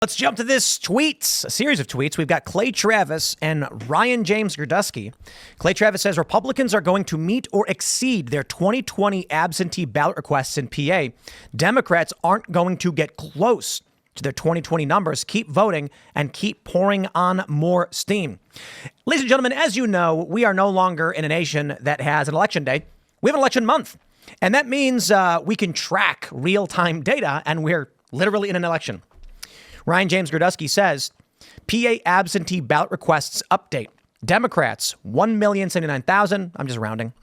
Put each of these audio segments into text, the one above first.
Let's jump to this tweets, a series of tweets. We've got Clay Travis and Ryan James Gerdusky. Clay Travis says Republicans are going to meet or exceed their 2020 absentee ballot requests in PA. Democrats aren't going to get close to their 2020 numbers. Keep voting and keep pouring on more steam. Ladies and gentlemen, as you know, we are no longer in a nation that has an election day. We have an election month. And that means we can track real-time data, and we're literally in an election. Ryan James Gerdusky says, PA absentee ballot requests update. Democrats, 1,079,000. I'm just rounding.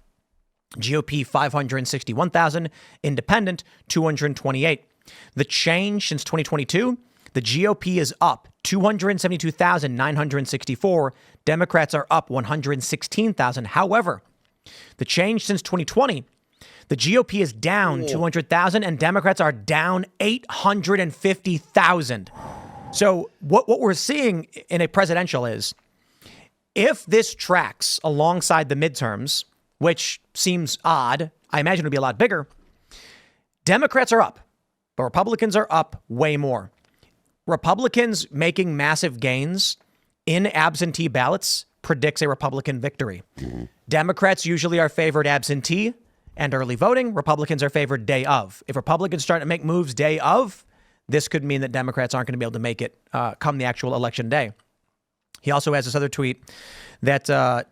GOP, 561,000. Independent, 228. The change since 2022, the GOP is up 272,964. Democrats are up 116,000. However, the change since 2020, the GOP is down 200,000 and Democrats are down 850,000. So what we're seeing in a presidential is if this tracks alongside the midterms, which seems odd, I imagine it'll be a lot bigger. Democrats are up, but Republicans are up way more. Republicans making massive gains in absentee ballots predicts a Republican victory. Democrats usually are favored absentee and early voting. Republicans are favored day of. If Republicans start to make moves day of, this could mean that Democrats aren't going to be able to make it come the actual election day. He also has this other tweet that, so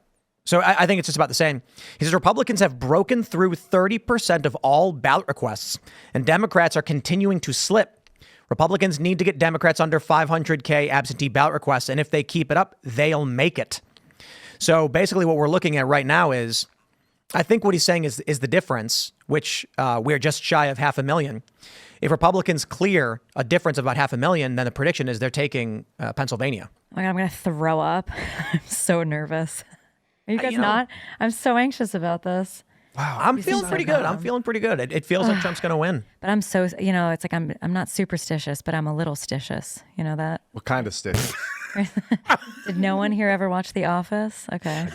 I think it's just about the same. He says Republicans have broken through 30% of all ballot requests, and Democrats are continuing to slip. Republicans need to get Democrats under 500K absentee ballot requests, and if they keep it up, they'll make it. So basically what we're looking at right now is, I think what he's saying is the difference, which we're just shy of 500,000. If Republicans clear a difference of about 500,000, then the prediction is they're taking Pennsylvania. Oh my God, I'm going to throw up. I'm so nervous. Are you guys not? I'm so anxious about this. Wow, I'm feeling pretty good. I'm feeling pretty good. It feels like Trump's going to win. But I'm so, it's like I'm not superstitious, but I'm a little stitious. You know that? What kind of stitious? Did no one here ever watch The Office? Okay.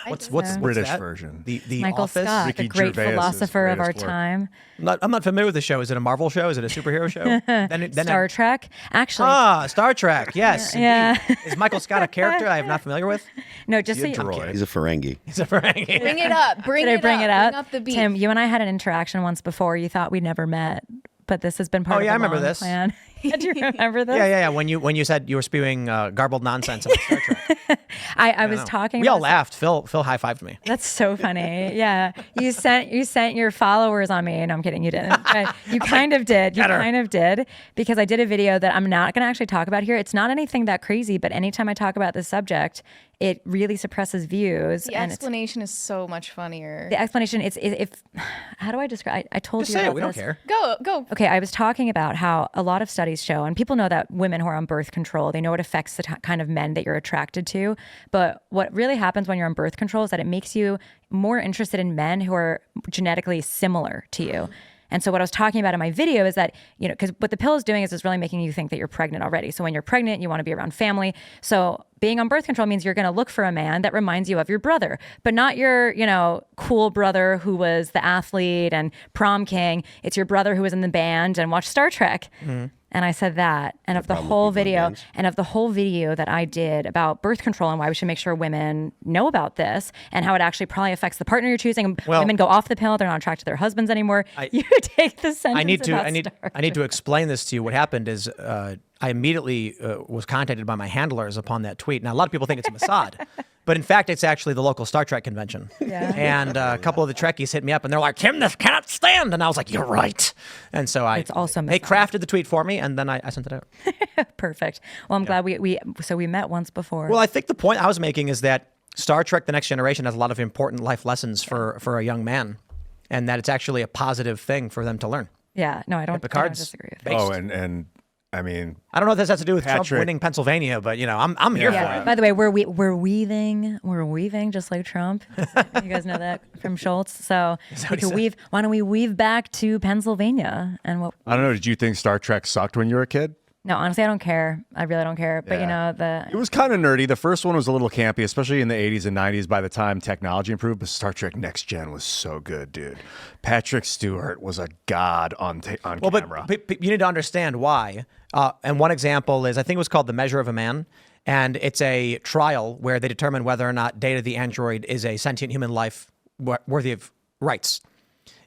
What's British that? version? The Michael Office? Scott, Ricky the great Gervais's philosopher of our greatest work. time. I'm not familiar with the show. Is it a Marvel show? Is it a superhero show? then Star Trek. Actually, Star Trek. Yes. Yeah. Indeed. Is Michael Scott a character I am not familiar with? no, just so you, Droid. He's a Ferengi. He's a Ferengi. Bring it up. Bring Did I it bring up. it up? Bring up the beat. Tim, you and I had an interaction once before. You thought we'd never met, but this has been part Oh, of yeah, the I remember long this. plan. Do you remember this? Yeah. When you said you were spewing garbled nonsense about Star Trek. I was talking. We all about laughed. Phil high-fived me. That's so funny. Yeah. You sent your followers on me. No, I'm kidding. You didn't. But you kind of did. You kind of did, because I did a video that I'm not going to actually talk about here. It's not anything that crazy, but anytime I talk about this subject, it really suppresses views. The explanation is so much funnier. The explanation, if how do I describe? I told Just you say about it. We don't this. care. Go. Okay, I was talking about how a lot of studies show, and people know that women who are on birth control, they know it affects the kind of men that you're attracted to. But what really happens when you're on birth control is that it makes you more interested in men who are genetically similar to you. And so what I was talking about in my video is that, because what the pill is doing is it's really making you think that you're pregnant already. So when you're pregnant, you want to be around family. So being on birth control means you're going to look for a man that reminds you of your brother, but not your, cool brother who was the athlete and prom king. It's your brother who was in the band and watched Star Trek. Mm-hmm. And I said that, and of the whole video that I did about birth control and why we should make sure women know about this and how it actually probably affects the partner you're choosing. Well, women go off the pill; they're not attracted to their husbands anymore. You take the sentence. I need about to explain this to you. What happened is I immediately was contacted by my handlers upon that tweet. Now a lot of people think it's a Mossad, but in fact it's actually the local Star Trek convention. Yeah. And a couple of the Trekkies hit me up and they're like, "Tim, this cannot stand." And I was like, "You're right." And so It's also they Mossad. crafted the tweet for me and then I sent it out. Perfect. Well, I'm glad we met once before. Well, I think the point I was making is that Star Trek: The Next Generation has a lot of important life lessons for a young man, and that it's actually a positive thing for them to learn. Yeah, no, I don't disagree with that. Oh, and I mean, I don't know if this has to do with Trump Patrick- winning Pennsylvania, but I'm here for it. By the way, we're weaving just like Trump. You guys know that from Schultz. So we could weave. Why don't we weave back to Pennsylvania and what? I don't know. Did you think Star Trek sucked when you were a kid? No, honestly, I don't care. I really don't care. But It was kind of nerdy. The first one was a little campy, especially in the 80s and 90s by the time technology improved. But Star Trek Next Gen was so good, dude. Patrick Stewart was a god on camera. But you need to understand why. And one example is, I think it was called The Measure of a Man. And it's a trial where they determine whether or not Data the android is a sentient human life worthy of rights.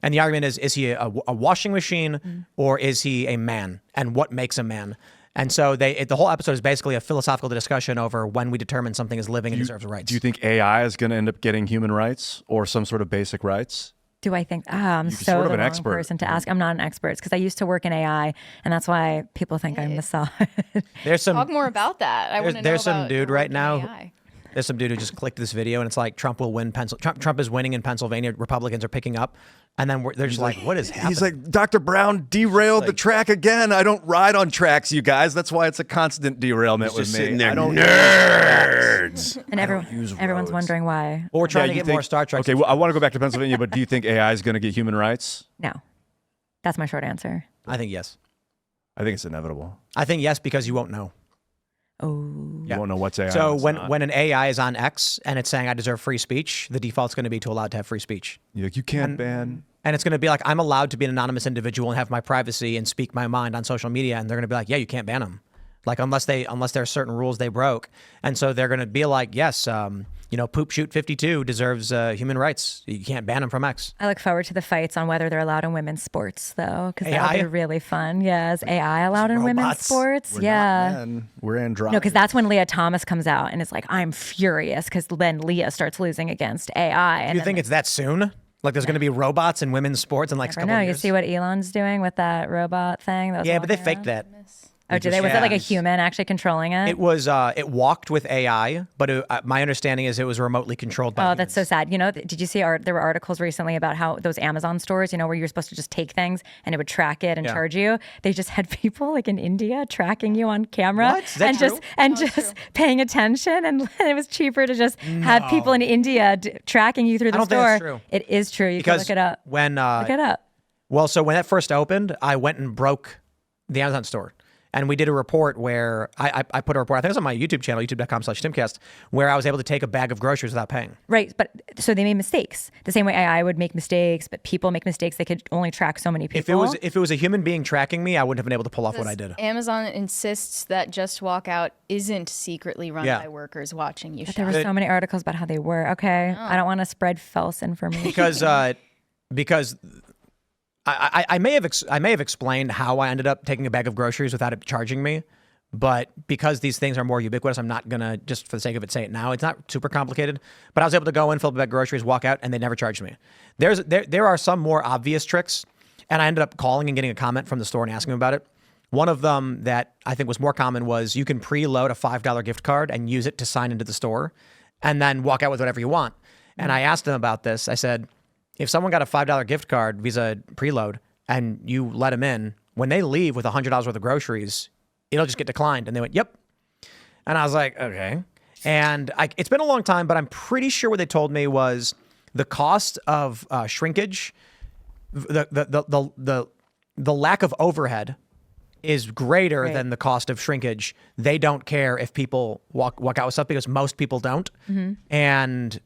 And the argument is he a washing machine or is he a man? And what makes a man? And so the whole episode is basically a philosophical discussion over when we determine something is living and deserves rights. Do you think AI is going to end up getting human rights or some sort of basic rights? Do I think I'm You're so sort of the an wrong expert. person to ask? I'm not an expert because I used to work in AI, and that's why people think I'm misogynist. There's some Talk more about that. I want to know there's some about dude your right work in now. AI. There's some dude who just clicked this video and it's like Trump will win. Trump is winning in Pennsylvania. Republicans are picking up, and then they're just like, "What is happening?" He's like, Dr. Brown derailed the track again. I don't ride on tracks, you guys. That's why it's a constant derailment He's with just me. sitting there, I don't nerds. And use everyone's roads. wondering why. Well, we're trying to you get think- more Star Trek. Okay, well, I want to go back to Pennsylvania, but do you think AI is going to get human rights? No, that's my short answer. I think yes. I think it's inevitable. I think yes because you won't know. Oh, You won't know what's AI. So and what's not. when an AI is on X and it's saying I deserve free speech, the default's going to be to allow to have free speech. You're like, you can't ban. And it's going to be like, I'm allowed to be an anonymous individual and have my privacy and speak my mind on social media. And they're going to be like, yeah, you can't ban them. Like, unless there are certain rules they broke. And so they're going to be like, yes, Poop Shoot 52 deserves human rights. You can't ban them from X. I look forward to the fights on whether they're allowed in women's sports, though, because AI? that'll be really fun. Yeah, is AI allowed in women's robots. sports? We're yeah. not men. We're androgyny. No, because that's when Leah Thomas comes out and it's like, I'm furious because then Leah starts losing against AI. Do you think it's that soon? Like, there's going to be robots in women's sports in like a I couple know. of You years? see what Elon's doing with that robot thing? That was Yeah, but they walking faked around? that. Oh, did they? Was it like a Yes. human actually controlling it? It was, it walked with AI, but my understanding is it was remotely controlled by Oh, that's so sad. Did you see there were articles recently about how those Amazon stores, where you're supposed to just take things and it would track it and Yeah. charge you? They just had people like in India tracking you on camera What? Is that and true? just paying attention, and it was cheaper to just have people in India tracking you through the don't think store. that's true. It is true. You Because can look it up. when Look it up. Well, so when that first opened, I went and broke the Amazon store. And we did a report where I put a report, I think it was on my YouTube channel, youtube.com/Timcast, where I was able to take a bag of groceries without paying. Right, but so they made mistakes. The same way AI would make mistakes, but people make mistakes. They could only track so many people. If it was a human being tracking me, I wouldn't have been able to pull off what I did. Amazon insists that Just Walk Out isn't secretly run Yeah. by workers watching you But shop. there were so many articles about how they were. Okay, I don't want to spread false information. Because I may have explained how I ended up taking a bag of groceries without it charging me, but because these things are more ubiquitous, I'm not gonna, just for the sake of it, say it now. It's not super complicated, but I was able to go in, fill up a bag of groceries, walk out, and they never charged me. There are some more obvious tricks, and I ended up calling and getting a comment from the store and asking them about it. One of them that I think was more common was you can preload a $5 gift card and use it to sign into the store, and then walk out with whatever you want. And I asked them about this. I said, if someone got a $5 gift card, Visa preload, and you let them in, when they leave with $100 worth of groceries, it'll just get declined. And they went, yep. And I was like, okay. And it's been a long time, but I'm pretty sure what they told me was the cost of shrinkage, the lack of overhead is greater than the cost of shrinkage. They don't care if people walk out with stuff because most people don't. And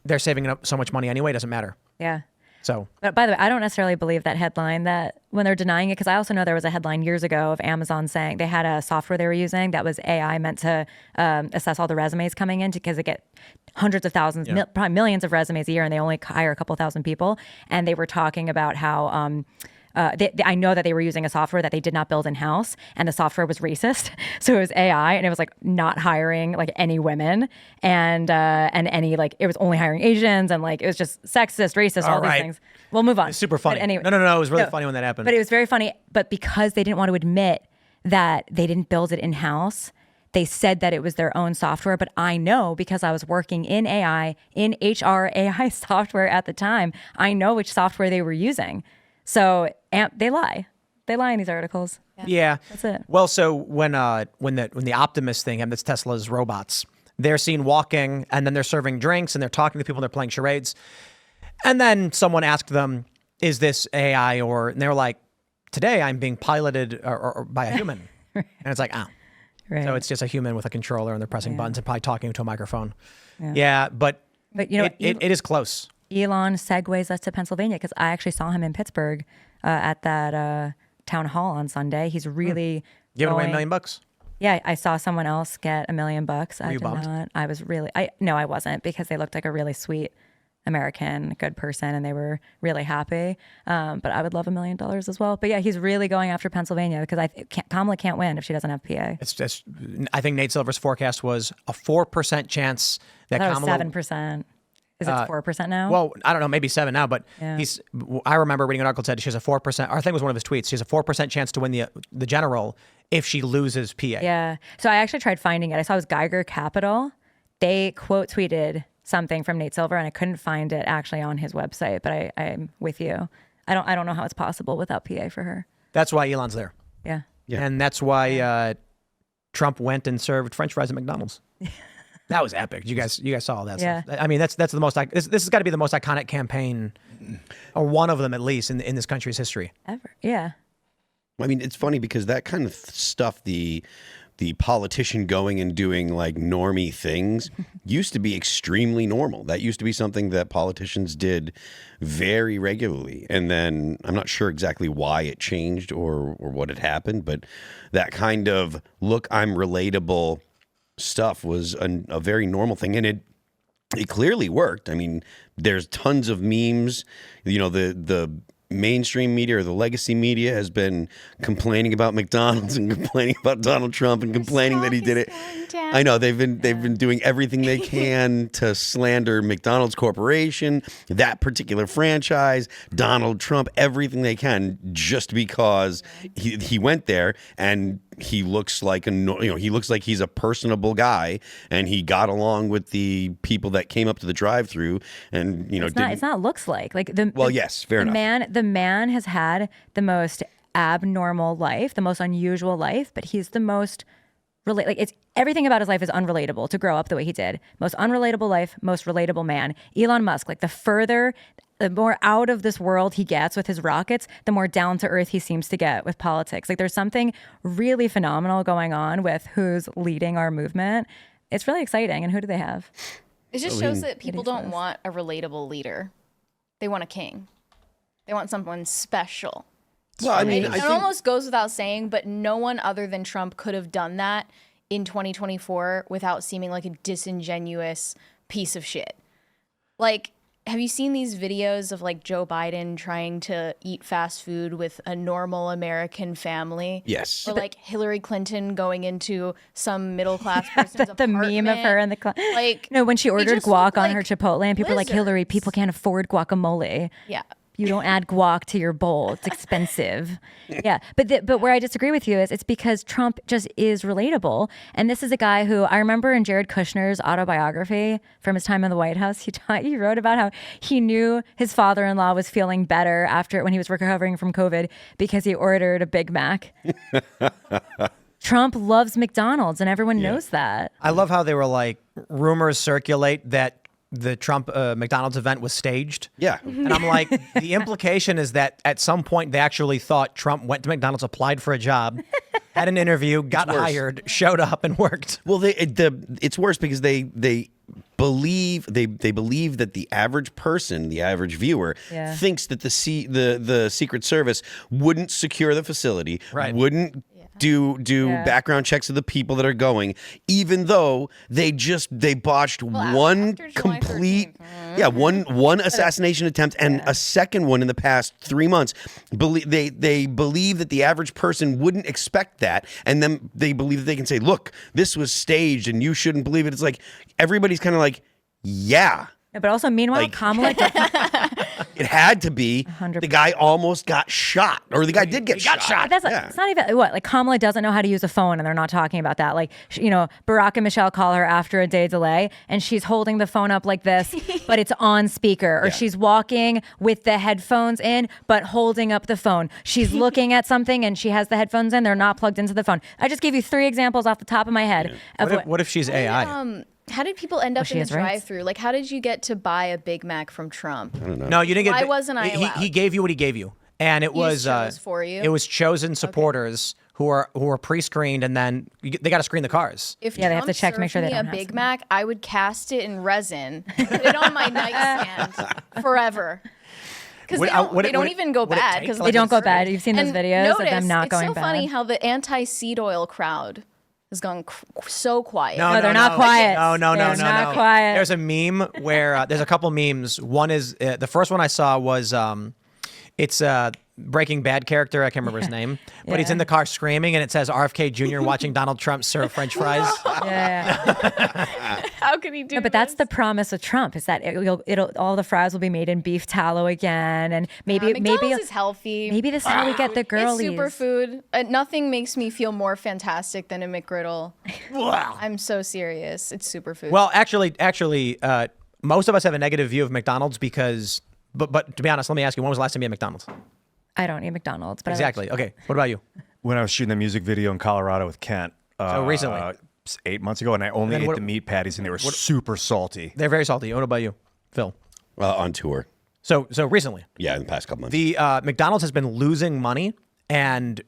they're saving up so much money anyway, it doesn't matter. Yeah. So, But by the way, I don't necessarily believe that headline that when they're denying it, because I also know there was a headline years ago of Amazon saying they had a software they were using that was AI meant to assess all the resumes coming in because they get hundreds of thousands, probably millions of resumes a year, and they only hire a couple thousand people. And they were talking about how I know that they were using a software that they did not build in house, and the software was racist. So it was AI, and it was like not hiring like any women, and any like it was only hiring Asians, and like it was just sexist, racist, all right. these things. We'll move on. it's super funny. But anyway, No, it was really funny when that happened. but it was very funny. But because they didn't want to admit that they didn't build it in house, they said that it was their own software. But I know because I was working in AI, in HR AI software at the time, I know which software they were using. So they lie. They lie in these articles. Yeah. That's it. Well, so when the Optimus thing happened, that's Tesla's robots, they're seen walking and then they're serving drinks and they're talking to people and they're playing charades. And then someone asked them, is this AI? And they were like, today I'm being piloted or by a human. And it's like, Right. So it's just a human with a controller and they're pressing buttons and probably talking to a microphone. Yeah, but you know, it is close. Elon segues us to Pennsylvania because I actually saw him in Pittsburgh at that town hall on Sunday. He's really, Giving away $1 going- million. Yeah, I saw someone else get $1 million. I you did bummed? not. I was really. No, I wasn't, because they looked like a really sweet American, good person, and they were really happy. But I would love $1 million as well. But yeah, he's really going after Pennsylvania, because Kamala can't win if she doesn't have PA. It's just, I think Nate Silver's forecast was a 4% chance that That was Kamala. 7%. Is it 4% now? Well, I don't know, maybe 7 now, but Yeah. I remember reading an article that said she has a 4%, or I think it was one of his tweets. She has a 4% chance to win the general if she loses PA. Yeah. So I actually tried finding it. I saw it was Geiger Capital. They quote tweeted something from Nate Silver, and I couldn't find it actually on his website. But I'm with you. I don't know how it's possible without PA for her. That's why Elon's there. Yeah. Yeah. And that's why Trump went and served French fries at McDonald's. That was epic. You guys saw all that Yeah. stuff. I mean, that's the most. This has got to be the most iconic campaign, or one of them at least, in this country's history. Ever. Yeah. I mean, it's funny because that kind of stuff, the politician going and doing like normie things used to be extremely normal. That used to be something that politicians did very regularly. And then I'm not sure exactly why it changed or what had happened, but that kind of look, I'm relatable stuff was a very normal thing. And it clearly worked. I mean, there's tons of memes, the mainstream media or the legacy media has been complaining about McDonald's and complaining about Donald Trump and complaining that he did it. I know they've been doing everything they can to slander McDonald's Corporation, that particular franchise, Donald Trump, everything they can, just because he went there and he looks like he looks like he's a personable guy, and he got along with the people that came up to the drive-through, and It's not looks like yes, fair enough. The man has had the most abnormal life, the most unusual life, but he's the most it's everything about his life is unrelatable to grow up the way he did. Most unrelatable life, most relatable man. Elon Musk, the more out of this world he gets with his rockets, the more down to earth he seems to get with politics. Like, there's something really phenomenal going on with who's leading our movement. It's really exciting. And who do they have? It just shows that people don't want a relatable leader. They want a king. They want someone special. Well, I mean, It almost goes without saying, but no one other than Trump could have done that in 2024 without seeming like a disingenuous piece of shit. Like, have you seen these videos of like Joe Biden trying to eat fast food with a normal American family? Yes. Or like Hillary Clinton going into some middle class person's The meme of her in the like, no, when she ordered just look guac on like her Chipotle, and people were like, Hillary, lizards. people can't afford guacamole. Yeah. You don't add guac to your bowl. It's expensive. Yeah. But where I disagree with you is it's because Trump just is relatable. And this is a guy who I remember in Jared Kushner's autobiography from his time in the White House, he wrote about how he knew his father-in-law was feeling better when he was recovering from COVID because he ordered a Big Mac. Trump loves McDonald's, and everyone knows that. I love how they were like, rumors circulate that the Trump McDonald's event was staged. Yeah. And I'm like, the implication is that at some point they actually thought Trump went to McDonald's, applied for a job, had an interview, got hired, showed up, and worked. Well, it's worse because they believe that the average person, the average viewer, thinks that the Secret Service wouldn't secure the facility, Right. wouldn't do background checks of the people that are going, even though they botched one after July complete 13th. one assassination attempt and a second one in the past 3 months. They believe that the average person wouldn't expect that, and then they believe that they can say, look, this was staged and you shouldn't believe it. It's like everybody's kind of like, yeah. But also, meanwhile, Kamala It had to be. 100%. The guy almost got shot, or the guy did get shot. But that's it's not even like Kamala doesn't know how to use a phone, and they're not talking about that. Like, Barack and Michelle call her after a day delay, and she's holding the phone up like this, but it's on speaker, or she's walking with the headphones in, but holding up the phone. She's looking at something, and she has the headphones in; they're not plugged into the phone. I just gave you 3 examples off the top of my head. Of What if she's AI? How did people end up she in the has rights. drive-through? Like, how did you get to buy a Big Mac from Trump? No, you didn't get. Why wasn't I He allowed? gave you what he gave you, and it was chose for you? It was chosen supporters who are pre-screened, and then they got to screen the cars. If they have Trump to check to make sure served they me don't a have Big some. Mac, I would cast it in resin, put it on my nightstand forever. Because they don't even go bad. Because They don't go bad. You've seen those videos of them not going bad. It's so funny how the anti-seed oil crowd has gone so quiet. No, they're not quiet. No. They're not quiet. There's a meme where there's a couple memes. One is the first one I saw was it's Breaking Bad character. I can't remember his name, but he's in the car screaming, and it says RFK Jr. watching Donald Trump serve French fries. How can he do? No, but that's the promise of Trump is that it'll all the fries will be made in beef tallow again, and maybe McDonald's is healthy. Maybe this is how we get the girlies. It's superfood. Nothing makes me feel more fantastic than a McGriddle. I'm so serious. It's superfood. Well, actually, most of us have a negative view of McDonald's because, but to be honest, let me ask you, when was the last time you had McDonald's? I don't eat McDonald's, but Exactly. Okay. What about you? When I was shooting the music video in Colorado with Kent. So recently? 8 months ago, and I only ate the meat patties, and they were super salty. They're very salty. What about you, Phil? On tour. So recently? Yeah, in the past couple months. The McDonald's has been losing money, and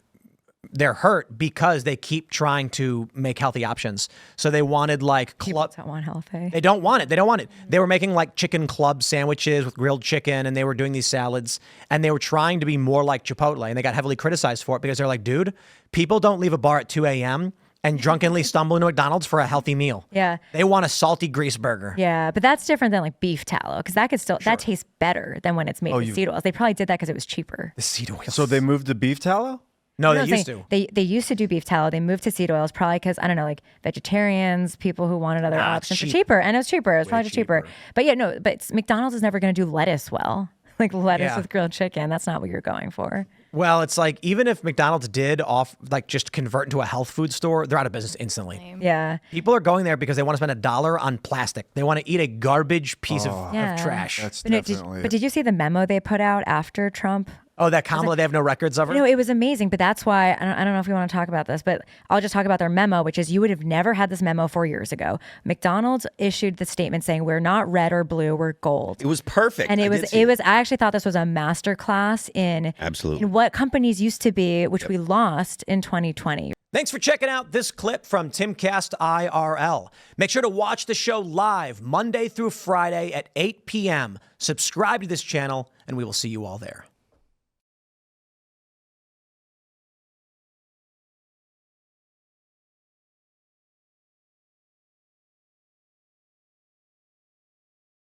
they're hurt because they keep trying to make healthy options. So they wanted like club. don't want healthy. They don't want it. They don't want it. They were making like chicken club sandwiches with grilled chicken, and they were doing these salads, and they were trying to be more like Chipotle, and they got heavily criticized for it because they're like, dude, people don't leave a bar at 2 a.m. and drunkenly stumble into McDonald's for a healthy meal. Yeah. They want a salty grease burger. Yeah, but that's different than like beef tallow because that could still that tastes better than when it's made with seed oils. They probably did that because it was cheaper. The seed oils. So they moved to beef tallow? No, No, they used to. They used to do beef tallow. They moved to seed oils probably because I don't know, like vegetarians, people who wanted other options. It's cheaper, and it was cheaper. It was probably just cheaper. But yeah, no. But McDonald's is never going to do lettuce well, like lettuce with grilled chicken. That's not what you're going for. Well, it's like even if McDonald's did just convert into a health food store, they're out of business instantly. Yeah. People are going there because they want to spend $1 on plastic. They want to eat a garbage piece of trash. That's But, definitely. did you see the memo they put out after Trump? Oh, that Kamala, they have no records of her? No, it was amazing, but that's why I don't know if you want to talk about this, but I'll just talk about their memo, which is you would have never had this memo 4 years ago. McDonald's issued the statement saying we're not red or blue, we're gold. It was perfect. And it was I actually thought this was a master class in what companies used to be, which we lost in 2020. Thanks for checking out this clip from Timcast IRL. Make sure to watch the show live Monday through Friday at 8 p.m. Subscribe to this channel, and we will see you all there.